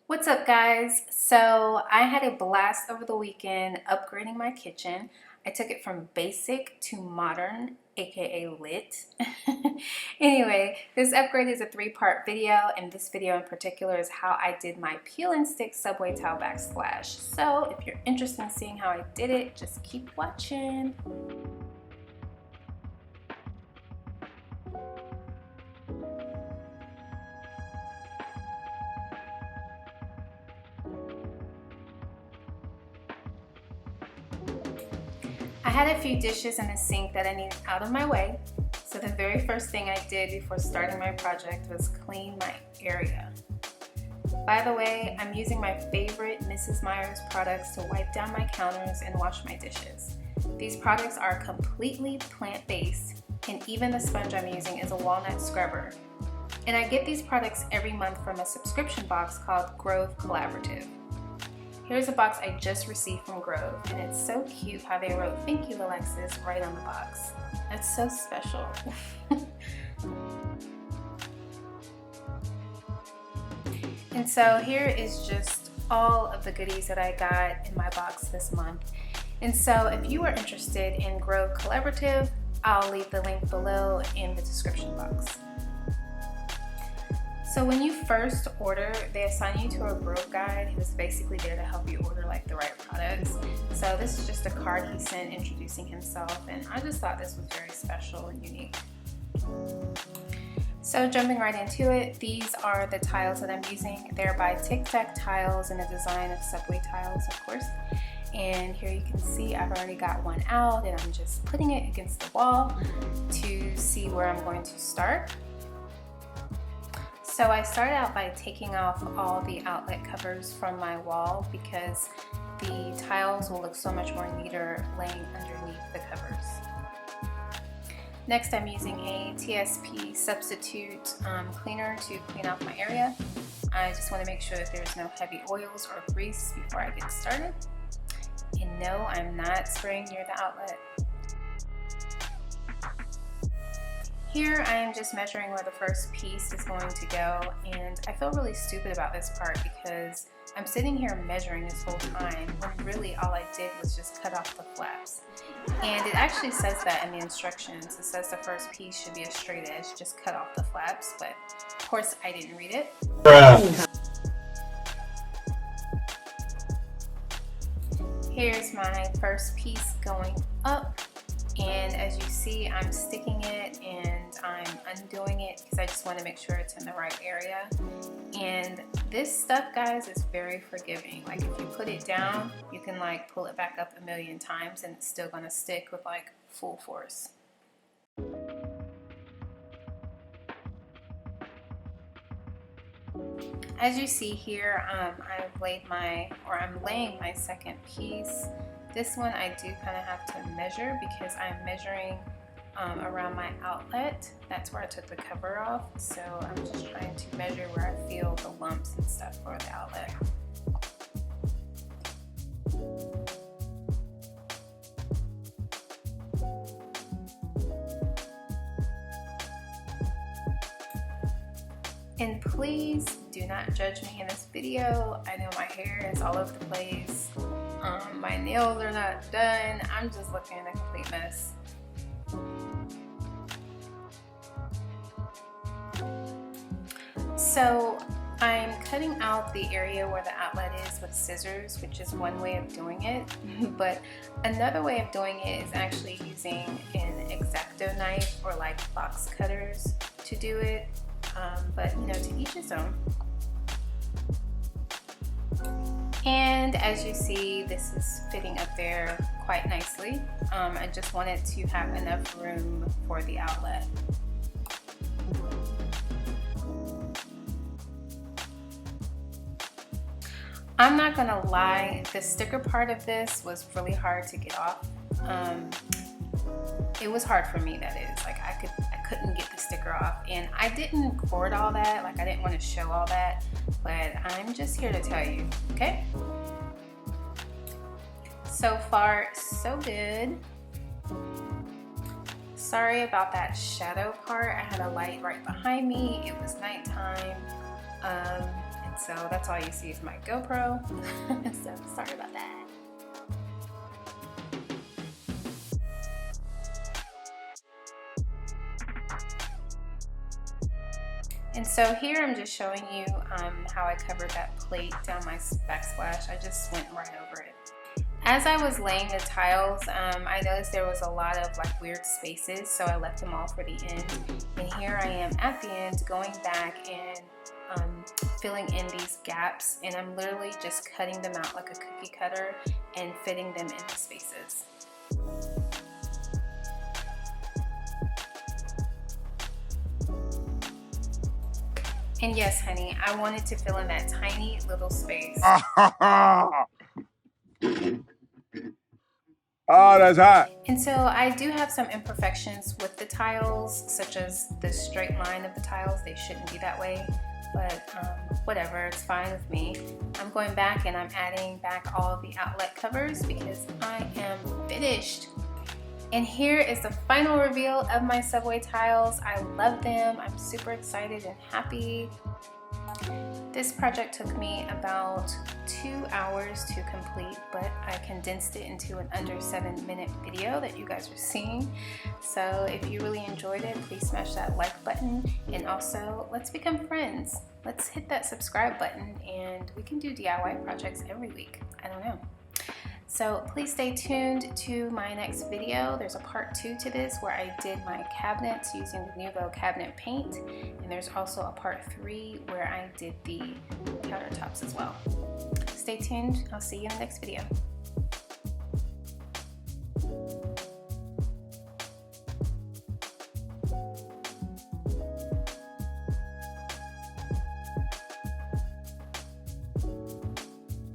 What's up, guys? So I had a blast over the weekend upgrading my kitchen. I took it from basic to modern, aka lit. Anyway, this upgrade is a three-part video, and this video in particular is how I did my peel and stick subway tile backsplash. So if you're interested in seeing how I did it, just keep watching. I had a few dishes in the sink that I needed out of my way, so the very first thing I did before starting my project was clean my area. By the way, I'm using my favorite Mrs. Meyer's products to wipe down my counters and wash my dishes. These products are completely plant-based, and even the sponge I'm using is a walnut scrubber. And I get these products every month from a subscription box called Grove Collaborative. Here's a box I just received from Grove, and it's so cute how they wrote "Thank you, Alexis" right on the box. That's so special. And so here is just all of the goodies that I got in my box this month. And so if you are interested in Grove Collaborative, I'll leave the link below in the description box. So when you first order, they assign you to a Grove guide who's basically there to help you order like the right products. So this is just a card he sent introducing himself, and I just thought this was very special and unique. So jumping right into it, these are the tiles that I'm using. They're by Tic Tac Tiles in a design of subway tiles, of course. And here you can see I've already got one out, and I'm just putting it against the wall to see where I'm going to start. So I started out by taking off all the outlet covers from my wall because the tiles will look so much more neater laying underneath the covers. Next, I'm using a TSP substitute cleaner to clean off my area. I just want to make sure that there's no heavy oils or grease before I get started. And no, I'm not spraying near the outlet. Here I am just measuring where the first piece is going to go, and I feel really stupid about this part because I'm sitting here measuring this whole time when really all I did was just cut off the flaps. And it actually says that in the instructions. It says the first piece should be a straight edge, just cut off the flaps, but of course I didn't read it. Here's my first piece going up. And as you see, I'm sticking it and I'm undoing it because I just want to make sure it's in the right area. And this stuff, guys, is very forgiving. Like if you put it down, you can like pull it back up a million times and it's still going to stick with like full force. As you see here, I'm laying my second piece. This one I do kind of have to measure because I'm measuring around my outlet. That's where I took the cover off. So I'm just trying to measure where I feel the lumps and stuff for the outlet. And please do not judge me in this video. I know my hair is all over the place. My nails are not done. I'm just looking at a complete mess. So I'm cutting out the area where the outlet is with scissors, which is one way of doing it. But another way of doing it is actually using an X-Acto knife or like box cutters to do it. But you know, to each his own. And as you see, this is fitting up there quite nicely. I just wanted to have enough room for the outlet. I'm not gonna lie, the sticker part of this was really hard to get off. It was hard for me, that is. Like I couldn't get the sticker off, and I didn't record all that. Like I didn't want to show all that, but I'm just here to tell you, okay? So far, so good. Sorry about that shadow part. I had a light right behind me. It was nighttime. So that's all you see is my GoPro. So sorry about that. And so here I'm just showing you how I covered that plate down my backsplash. I just went right over it. As I was laying the tiles, I noticed there was a lot of like weird spaces, so I left them all for the end. And here I am at the end going back and filling in these gaps, and I'm literally just cutting them out like a cookie cutter and fitting them in the spaces. And yes, honey, I wanted to fill in that tiny little space. Oh, that's hot. And so I do have some imperfections with the tiles, such as the straight line of the tiles. They shouldn't be that way, but whatever, it's fine with me. I'm going back and I'm adding back all of the outlet covers because I am finished. And here is the final reveal of my subway tiles. I love them. I'm super excited and happy. This project took me about 2 hours to complete, but I condensed it into an under 7-minute video that you guys are seeing. So if you really enjoyed it, please smash that like button, and also let's become friends. Let's hit that subscribe button and we can do DIY projects every week. I don't know. So please stay tuned to my next video. There's a part 2 to this where I did my cabinets using the Nuvo cabinet paint, and there's also a part 3 where I did the countertops as well. Stay tuned. I'll see you in the next video.